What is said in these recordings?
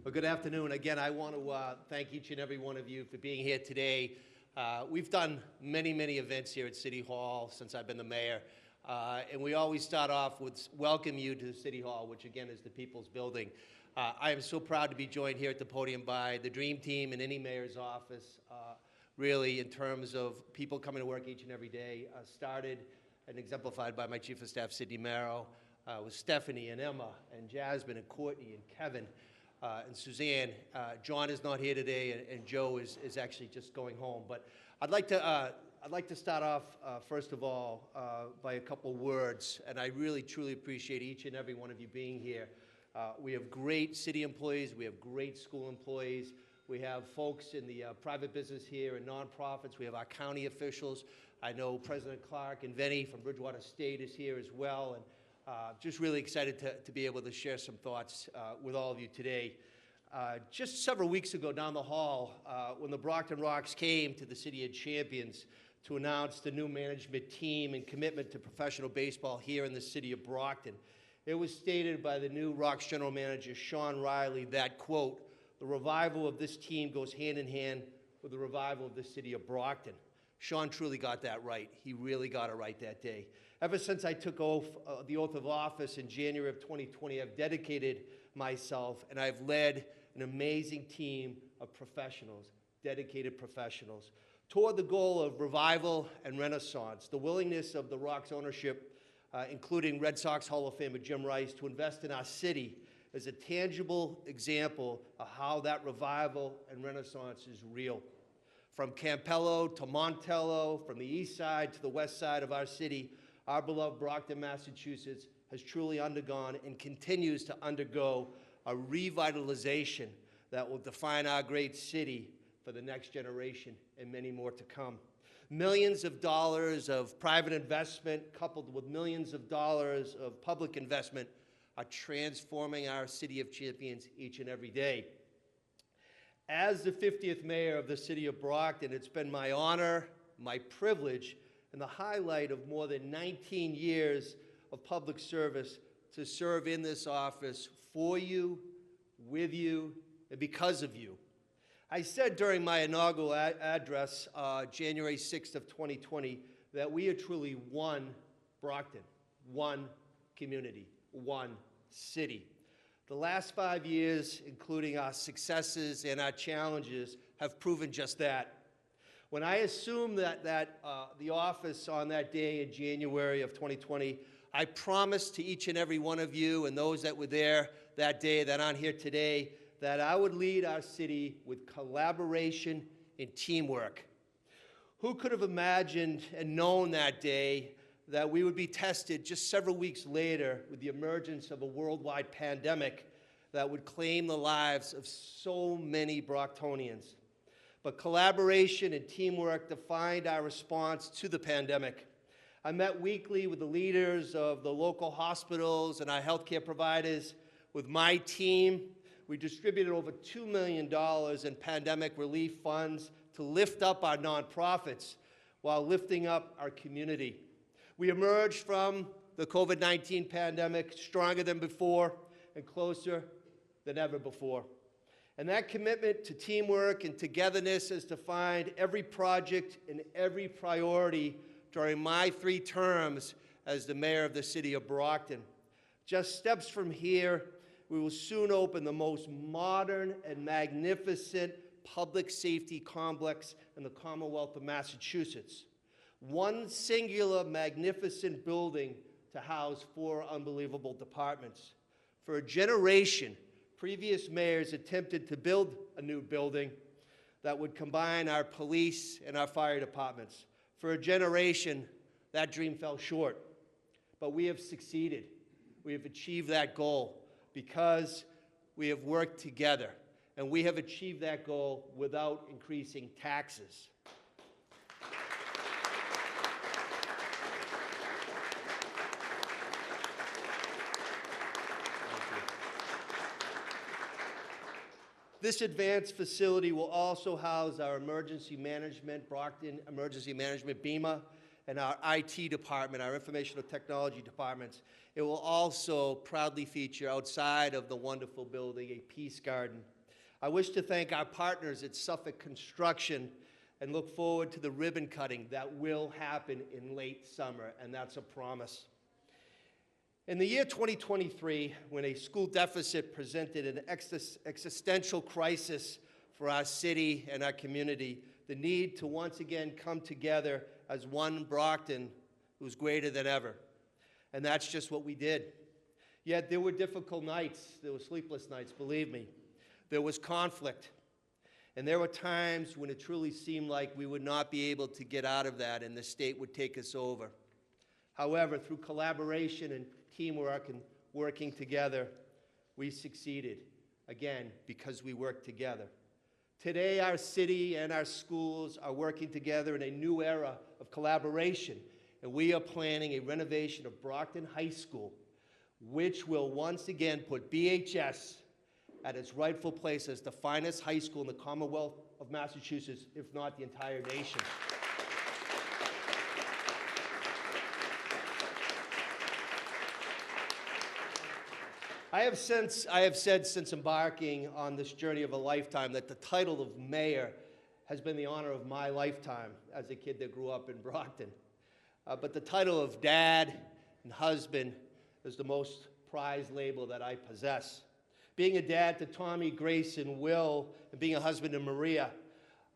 Well, good afternoon. Again, I want to thank each and every one of you for being here today. We've done many, many events here at City Hall since I've been the mayor. And we always start off with welcome you to City Hall, which again is the people's building. I am so proud to be joined here at the podium by the dream team in any mayor's office, really in terms of people coming to work each and every day. Started and exemplified by my Chief of Staff, Sidney Merrill, with Stephanie and Emma and Jasmine and Courtney and Kevin. And Suzanne. John is not here today, and Joe is actually just going home. But I'd like to start off, first of all, by a couple words, and I really, truly appreciate each and every one of you being here. We have great city employees. We have great school employees. We have folks in the private business here and nonprofits. We have our county officials. I know President Clark and Vinny from Bridgewater State is here as well. And just really excited to be able to share some thoughts with all of you today. Just several weeks ago down the hall, when the Brockton Rocks came to the City of Champions to announce the new management team and commitment to professional baseball here in the city of Brockton, it was stated by the new Rocks general manager, Sean Riley, that, quote, "The revival of this team goes hand in hand with the revival of the city of Brockton." Sean truly got that right. He really got it right that day. Ever since I took the oath of office in January of 2020, I've dedicated myself and I've led an amazing team of professionals, dedicated professionals, toward the goal of revival and renaissance, the willingness of the Rocks ownership, including Red Sox Hall of Famer Jim Rice, to invest in our city is a tangible example of how that revival and renaissance is real. From Campello to Montello, from the east side to the west side of our city, our beloved Brockton, Massachusetts has truly undergone and continues to undergo a revitalization that will define our great city for the next generation and many more to come. Millions of dollars of private investment coupled with millions of dollars of public investment are transforming our City of Champions each and every day. As the 50th mayor of the city of Brockton, it's been my honor, my privilege, and the highlight of more than 19 years of public service to serve in this office for you, with you, and because of you. I said during my inaugural address, January 6th of 2020, that we are truly one Brockton, one community, one city. The last 5 years, including our successes and our challenges, have proven just that. When I assumed the office on that day in January of 2020, I promised to each and every one of you and those that were there that day that aren't here today that I would lead our city with collaboration and teamwork. Who could have imagined and known that day that we would be tested just several weeks later with the emergence of a worldwide pandemic that would claim the lives of so many Brocktonians? But collaboration and teamwork defined our response to the pandemic. I met weekly with the leaders of the local hospitals and our healthcare providers. With my team, we distributed over $2 million in pandemic relief funds to lift up our nonprofits while lifting up our community. We emerged from the COVID-19 pandemic stronger than before and closer than ever before. And that commitment to teamwork and togetherness has defined every project and every priority during my 3 terms as the mayor of the city of Brockton. Just steps from here, we will soon open the most modern and magnificent public safety complex in the Commonwealth of Massachusetts. One singular magnificent building to house 4 unbelievable departments. For a generation, previous mayors attempted to build a new building that would combine our police and our fire departments. For a generation, that dream fell short. But we have succeeded. We have achieved that goal because we have worked together. And we have achieved that goal without increasing taxes. This advanced facility will also house our emergency management, Brockton Emergency Management BEMA, and our IT department, our informational technology departments. It will also proudly feature, outside of the wonderful building, a peace garden I wish to thank our partners at Suffolk Construction and look forward to the ribbon cutting that will happen in late summer, and that's a promise. In the year 2023, when a school deficit presented an existential crisis for our city and our community, the need to once again come together as one Brockton was greater than ever. And that's just what we did. Yet there were difficult nights. There were sleepless nights, believe me. There was conflict. And there were times when it truly seemed like we would not be able to get out of that and the state would take us over. However, through collaboration and teamwork and working together, we succeeded, again, because we worked together. Today, our city and our schools are working together in a new era of collaboration, and we are planning a renovation of Brockton High School, which will once again put BHS at its rightful place as the finest high school in the Commonwealth of Massachusetts, if not the entire nation. I have said since embarking on this journey of a lifetime that the title of mayor has been the honor of my lifetime as a kid that grew up in Brockton. But the title of dad and husband is the most prized label that I possess. Being a dad to Tommy, Grace, and Will, and being a husband to Maria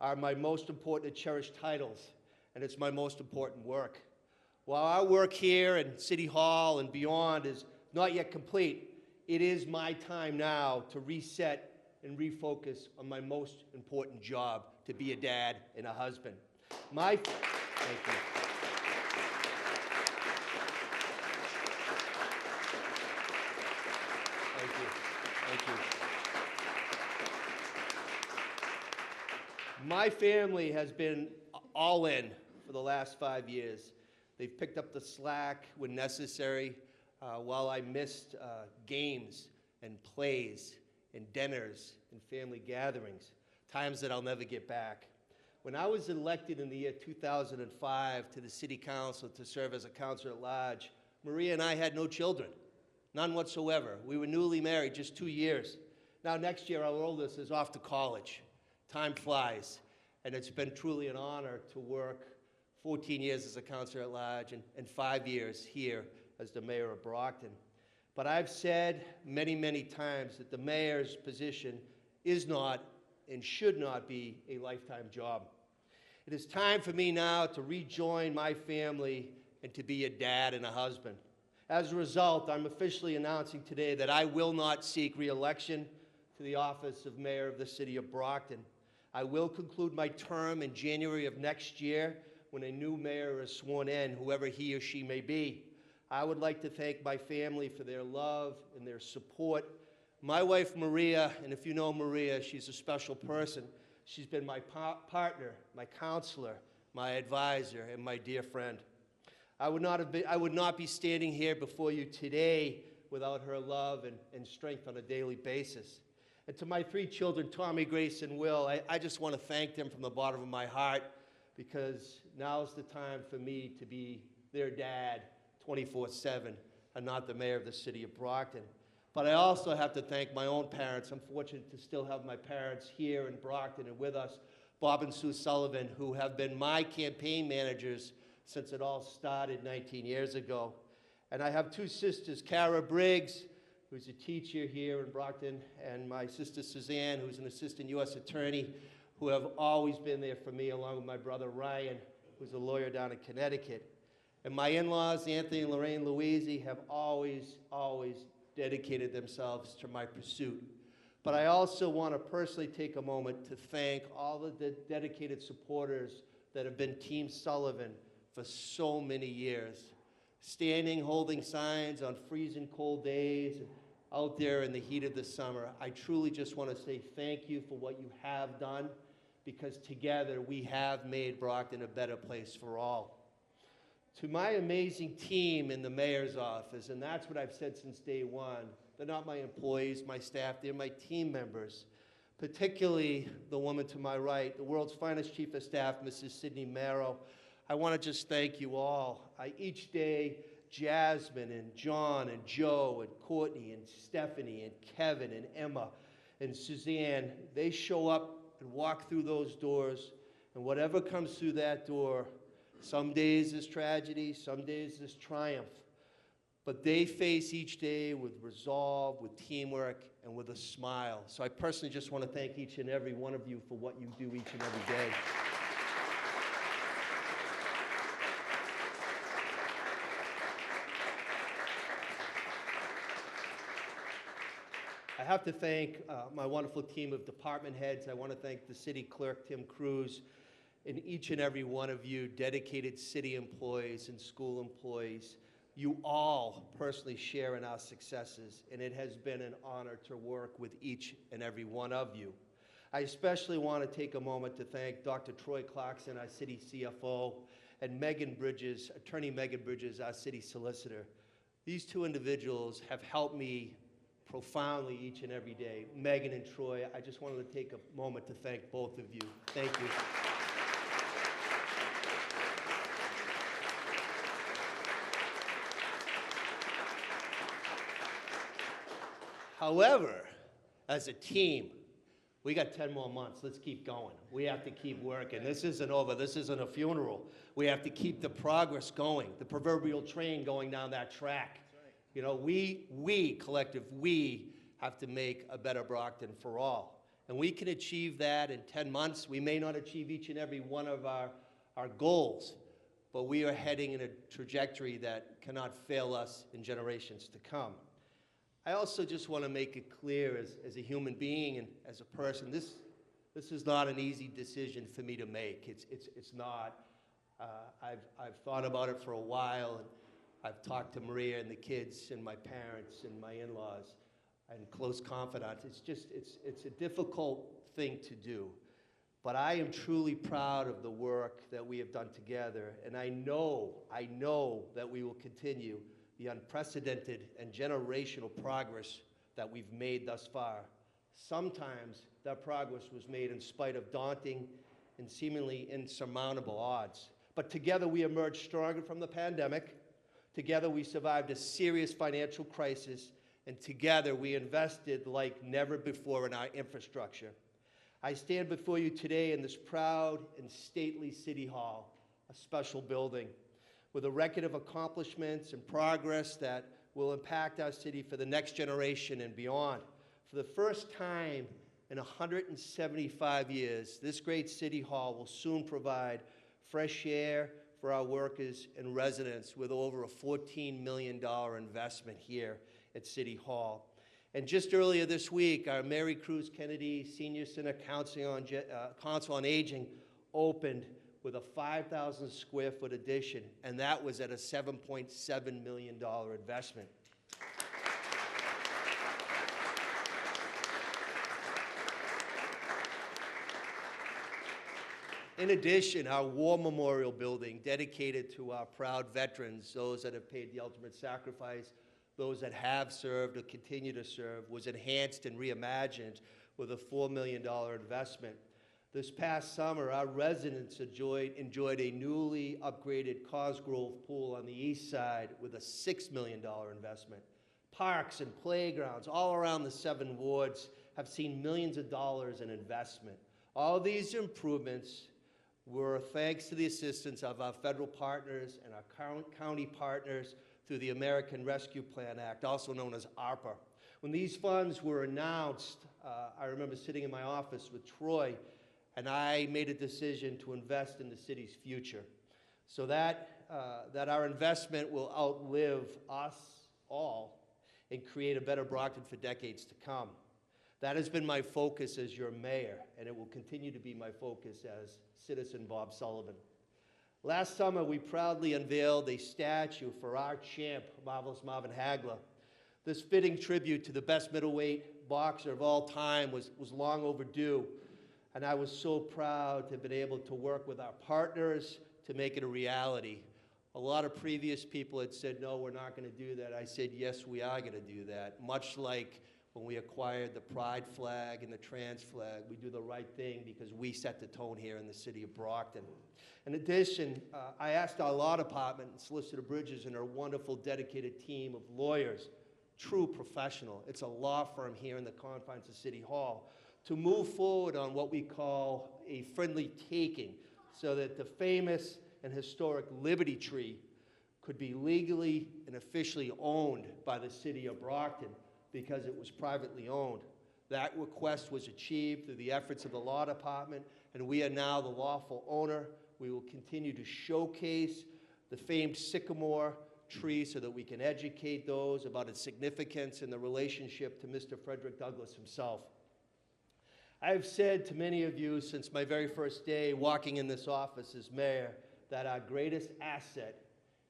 are my most important and cherished titles, and it's my most important work. While our work here in City Hall and beyond is not yet complete, it is my time now to reset and refocus on my most important job, to be a dad and a husband. Thank you. Thank you. My family has been all in for the last 5 years. They've picked up the slack when necessary, while I missed games and plays and dinners and family gatherings, times that I'll never get back. When I was elected in the year 2005 to the City Council to serve as a councilor at large, Maria and I had no children. None whatsoever. We were newly married, just 2 years. Now next year, our oldest is off to college. Time flies, and it's been truly an honor to work 14 years as a councilor at large and 5 years here as the mayor of Brockton. But I've said many, many times that the mayor's position is not and should not be a lifetime job. It is time for me now to rejoin my family and to be a dad and a husband. As a result, I'm officially announcing today that I will not seek re-election to the office of mayor of the city of Brockton. I will conclude my term in January of next year when a new mayor is sworn in, whoever he or she may be. I would like to thank my family for their love and their support. My wife, Maria, and if you know Maria, she's a special person. She's been my partner, my counselor, my advisor, and my dear friend. I would not be standing here before you today without her love and strength on a daily basis. And to my 3 children, Tommy, Grace, and Will, I just want to thank them from the bottom of my heart, because now's the time for me to be their dad 24/7 and not the mayor of the city of Brockton. But I also have to thank my own parents. I'm fortunate to still have my parents here in Brockton and with us, Bob and Sue Sullivan, who have been my campaign managers since it all started 19 years ago. And I have 2 sisters, Kara Briggs, who's a teacher here in Brockton, and my sister Suzanne, who's an assistant U.S. attorney, who have always been there for me, along with my brother Ryan, who's a lawyer down in Connecticut. And my in-laws, Anthony and Lorraine Louisi, have always dedicated themselves to my pursuit. But I also want to personally take a moment to thank all of the dedicated supporters that have been Team Sullivan for so many years. Standing, holding signs on freezing cold days, out there in the heat of the summer. I truly just want to say thank you for what you have done, because together we have made Brockton a better place for all. To my amazing team in the mayor's office, and that's what I've said since day one, they're not my employees, my staff, they're my team members, particularly the woman to my right, the world's finest chief of staff, Mrs. Sydney Marrow. I want to just thank you all. Each day, Jasmine and John and Joe and Courtney and Stephanie and Kevin and Emma and Suzanne, they show up and walk through those doors, and whatever comes through that door, some days is tragedy, some days is triumph, but they face each day with resolve, with teamwork, and with a smile. So I personally just want to thank each and every one of you for what you do each and every day. I have to thank my wonderful team of department heads. I want to thank the city clerk, Tim Cruz, and each and every one of you dedicated city employees and school employees. You all personally share in our successes, and it has been an honor to work with each and every one of you. I especially want to take a moment to thank Dr. Troy Clarkson, our city CFO, and Megan Bridges, Attorney Megan Bridges, our city solicitor. These two individuals have helped me profoundly each and every day. Megan and Troy, I just wanted to take a moment to thank both of you. Thank you. However, as a team, we got 10 more months. Let's keep going. We have to keep working. This isn't over. This isn't a funeral. We have to keep the progress going, the proverbial train going down that track. You know, we have to make a better Brockton for all. And we can achieve that in 10 months. We may not achieve each and every one of our goals, but we are heading in a trajectory that cannot fail us in generations to come. I also just want to make it clear as a human being and as a person, this is not an easy decision for me to make. It's not. I've thought about it for a while, and I've talked to Maria and the kids and my parents and my in-laws and close confidants. It's a difficult thing to do. But I am truly proud of the work that we have done together, and I know that we will continue the unprecedented and generational progress that we've made thus far. Sometimes that progress was made in spite of daunting and seemingly insurmountable odds. But together we emerged stronger from the pandemic. Together we survived a serious financial crisis, and together we invested like never before in our infrastructure. I stand before you today in this proud and stately City Hall, a special building, with a record of accomplishments and progress that will impact our city for the next generation and beyond. For the first time in 175 years, this great City Hall will soon provide fresh air for our workers and residents with over a $14 million investment here at City Hall. And just earlier this week, our Mary Cruz Kennedy Senior Center Council on Aging opened with a 5,000 square foot addition, and that was at a $7.7 million investment. In addition, our War Memorial Building, dedicated to our proud veterans, those that have paid the ultimate sacrifice, those that have served or continue to serve, was enhanced and reimagined with a $4 million investment. This past summer, our residents enjoyed a newly upgraded Cosgrove pool on the east side with a $6 million investment. Parks and playgrounds all around the 7 wards have seen millions of dollars in investment. All these improvements were thanks to the assistance of our federal partners and our county partners through the American Rescue Plan Act, also known as ARPA. When these funds were announced, I remember sitting in my office with Troy, and I made a decision to invest in the city's future so that our investment will outlive us all and create a better Brockton for decades to come. That has been my focus as your mayor, and it will continue to be my focus as citizen Bob Sullivan. Last summer, we proudly unveiled a statue for our champ, Marvelous Marvin Hagler. This fitting tribute to the best middleweight boxer of all time was long overdue, and I was so proud to have been able to work with our partners to make it a reality. A lot of previous people had said, no, we're not going to do that. I said, yes, we are going to do that. Much like when we acquired the Pride flag and the trans flag, we do the right thing because we set the tone here in the city of Brockton. In addition, I asked our law department and Solicitor Bridges and her wonderful dedicated team of lawyers true professional. It's a law firm here in the confines of City Hall to move forward on what we call a friendly taking, so that the famous and historic Liberty Tree could be legally and officially owned by the city of Brockton because it was privately owned. That request was achieved through the efforts of the law department, and we are now the lawful owner. We will continue to showcase the famed sycamore tree so that we can educate those about its significance and the relationship to Mr. Frederick Douglass himself. I've said to many of you since my very first day walking in this office as mayor that our greatest asset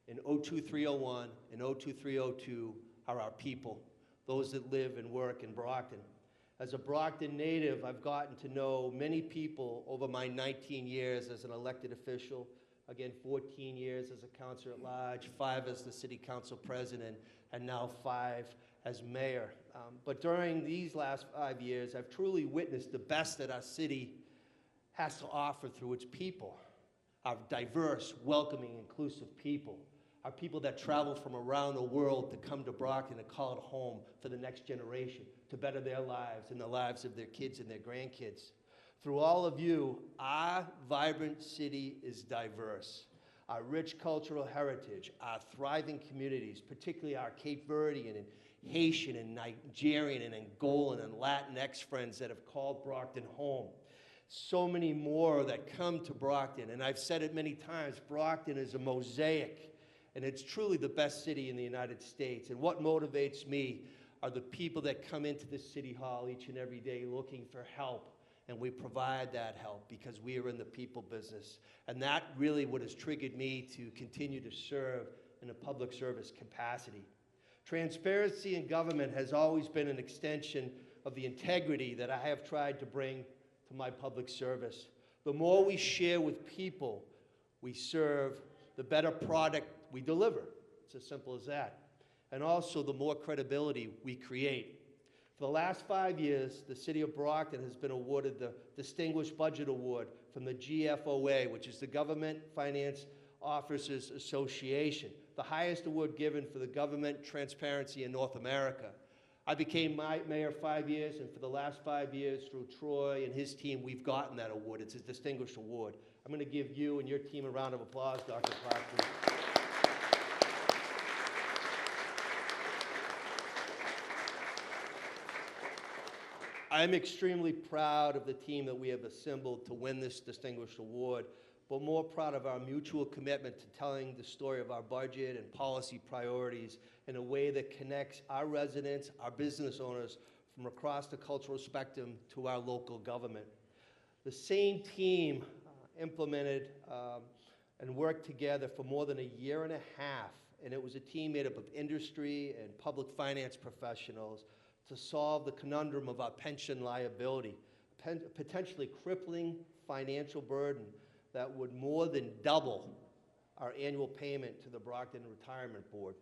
in 02301 and 02302 are our people, those that live and work in Brockton. As a Brockton native, I've gotten to know many people over my 19 years as an elected official, again, 14 years as a councilor at large, 5 as the city council president, and now 5 as mayor. But during these last 5 years, I've truly witnessed the best that our city has to offer through its people, our diverse, welcoming, inclusive people, our people that travel from around the world to come to Brockton and call it home for the next generation, to better their lives and the lives of their kids and their grandkids. Through all of you, our vibrant city is diverse. Our rich cultural heritage, our thriving communities, particularly our Cape Verdean and Haitian and Nigerian and Angolan and Latinx friends that have called Brockton home. So many more that come to Brockton, and I've said it many times, Brockton is a mosaic, and it's truly the best city in the United States. And what motivates me are the people that come into this city hall each and every day looking for help, and we provide that help because we are in the people business. And that really what has triggered me to continue to serve in a public service capacity. Transparency in government has always been an extension of the integrity that I have tried to bring to my public service. The more we share with people we serve, the better product we deliver. It's as simple as that. And also the more credibility we create. For the last 5 years, the city of Brockton has been awarded the Distinguished Budget Award from the GFOA, which is the Government Finance Officers Association, the highest award given for the government transparency in North America. I became mayor 5 years, and for the last 5 years, through Troy and his team, we've gotten that award. It's a distinguished award. I'm going to give you and your team a round of applause, Dr. Clarkson. I'm extremely proud of the team that we have assembled to win this distinguished award, but more proud of our mutual commitment to telling the story of our budget and policy priorities in a way that connects our residents, our business owners from across the cultural spectrum to our local government. The same team implemented and worked together for more than a year and a half, and it was a team made up of industry and public finance professionals to solve the conundrum of our pension liability, potentially crippling financial burden that would more than double our annual payment to the Brockton Retirement Board.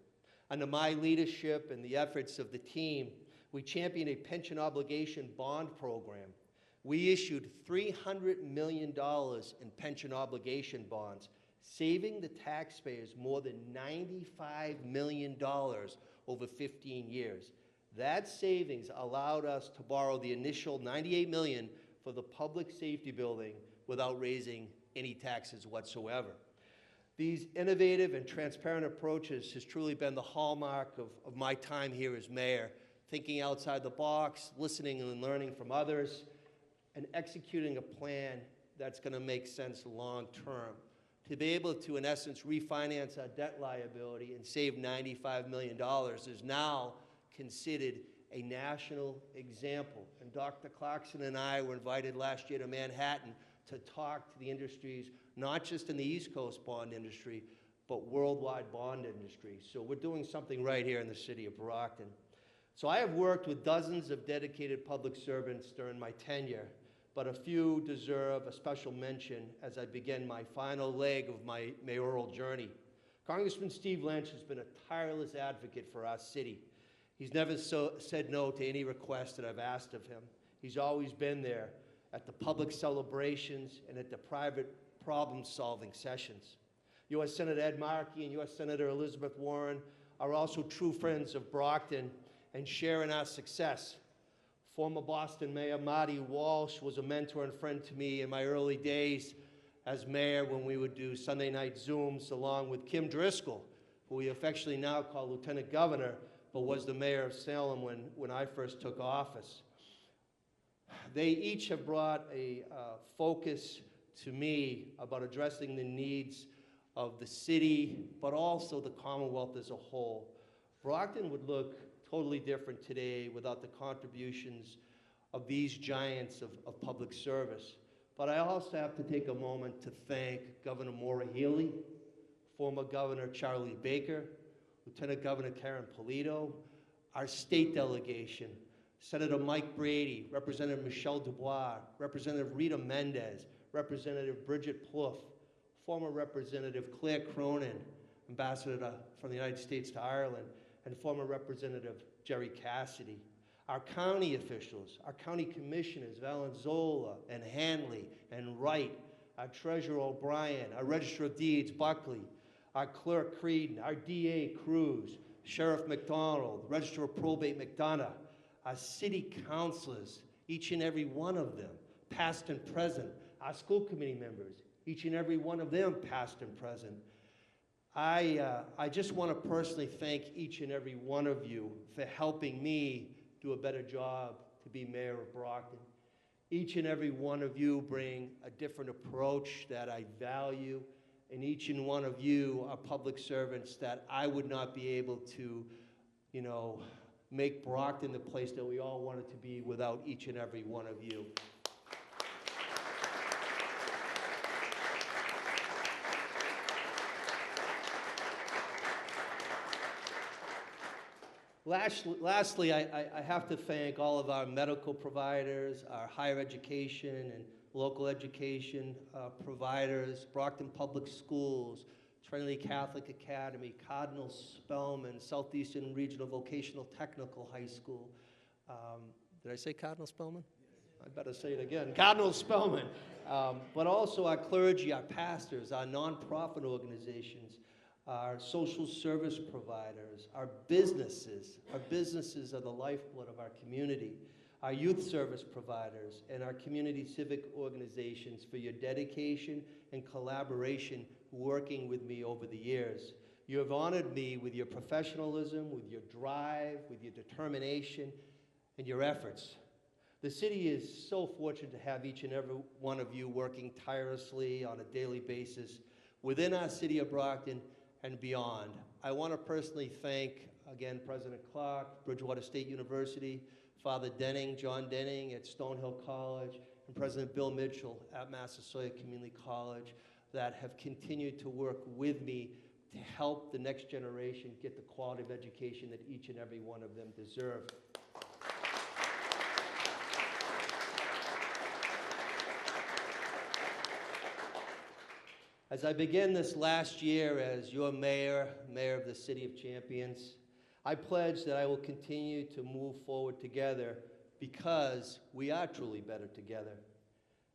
Under my leadership and the efforts of the team, we championed a pension obligation bond program. We issued $300 million in pension obligation bonds, saving the taxpayers more than $95 million over 15 years. That savings allowed us to borrow the initial $98 million for the public safety building without raising any taxes whatsoever. These innovative and transparent approaches has truly been the hallmark of my time here as mayor, thinking outside the box, listening and learning from others, and executing a plan that's going to make sense long term. To be able to, in essence, refinance our debt liability and save $95 million is now considered a national example. And Dr. Clarkson and I were invited last year to Manhattan to talk to the industries, not just in the East Coast bond industry, but worldwide bond industry. So we're doing something right here in the city of Brockton. So I have worked with dozens of dedicated public servants during my tenure, but a few deserve a special mention as I begin my final leg of my mayoral journey. Congressman Steve Lynch has been a tireless advocate for our city. He's never said no to any request that I've asked of him. He's always been there at the public celebrations and at the private problem-solving sessions. U.S. Senator Ed Markey and U.S. Senator Elizabeth Warren are also true friends of Brockton, and share in our success. Former Boston Mayor Marty Walsh was a mentor and friend to me in my early days as mayor when we would do Sunday night Zooms along with Kim Driscoll, who we affectionately now call Lieutenant Governor, but was the mayor of Salem when I first took office. They each have brought a focus to me about addressing the needs of the city, but also the Commonwealth as a whole. Brockton would look totally different today without the contributions of these giants of public service. But I also have to take a moment to thank Governor Maura Healey, former Governor Charlie Baker, Lieutenant Governor Karen Polito, our state delegation, Senator Mike Brady, Representative Michelle Dubois, Representative Rita Mendez, Representative Bridget Plouffe, former Representative Claire Cronin, Ambassador from the United States to Ireland, and former Representative Jerry Cassidy. Our county officials, our county commissioners, Valenzola and Hanley and Wright, our treasurer O'Brien, our register of deeds Buckley, our clerk Creedon, our DA Cruz, Sheriff McDonald, register of probate McDonough, our city councilors, each and every one of them, past and present, our school committee members, each and every one of them past and present. I just want to personally thank each and every one of you for helping me do a better job to be mayor of Brockton. Each and every one of you bring a different approach that I value, and each and one of you are public servants that I would not be able to, make Brockton the place that we all want it to be without each and every one of you. Lastly, I have to thank all of our medical providers, our higher education and local education providers, Brockton Public Schools, Trinity Catholic Academy, Cardinal Spellman, Southeastern Regional Vocational Technical High School. Did I say Cardinal Spellman? I better say it again. Cardinal Spellman. But also our clergy, our pastors, our nonprofit organizations, our social service providers, our businesses. Our businesses are the lifeblood of our community. Our youth service providers and our community civic organizations for your dedication and collaboration working with me over the years. You have honored me with your professionalism, with your drive, with your determination, and your efforts. The city is so fortunate to have each and every one of you working tirelessly on a daily basis within our city of Brockton and beyond. I want to personally thank, again, President Clark, Bridgewater State University, Father Denning, John Denning at Stonehill College, and President Bill Mitchell at Massasoit Community College that have continued to work with me to help the next generation get the quality of education that each and every one of them deserve. As I begin this last year as your mayor of the City of Champions, I pledge that I will continue to move forward together because we are truly better together.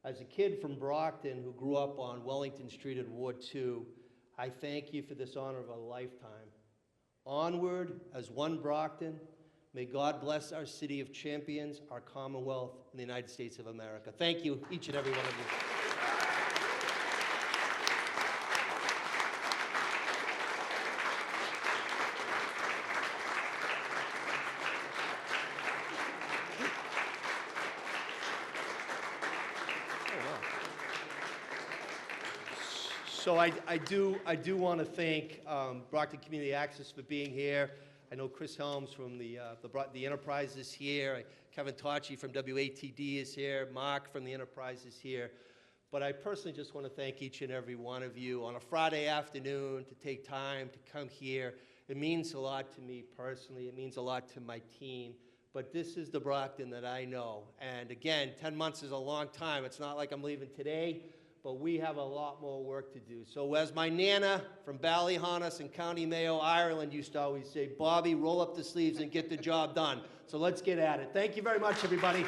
As a kid from Brockton who grew up on Wellington Street in Ward 2, I thank you for this honor of a lifetime. Onward as one Brockton, may God bless our City of Champions, our Commonwealth, and the United States of America. Thank you, each and every one of you. So I do want to thank Brockton Community Access for being here. I know Chris Helms from the Enterprise is here. Kevin Tocci from WATD is here. Mark from the Enterprise is here. But I personally just want to thank each and every one of you on a Friday afternoon to take time to come here. It means a lot to me personally. It means a lot to my team. But this is the Brockton that I know. And again, 10 months is a long time. It's not like I'm leaving today, but we have a lot more work to do. So as my Nana from Ballyhonus and County Mayo, Ireland used to always say, Bobby, roll up the sleeves and get the job done. So let's get at it. Thank you very much, everybody.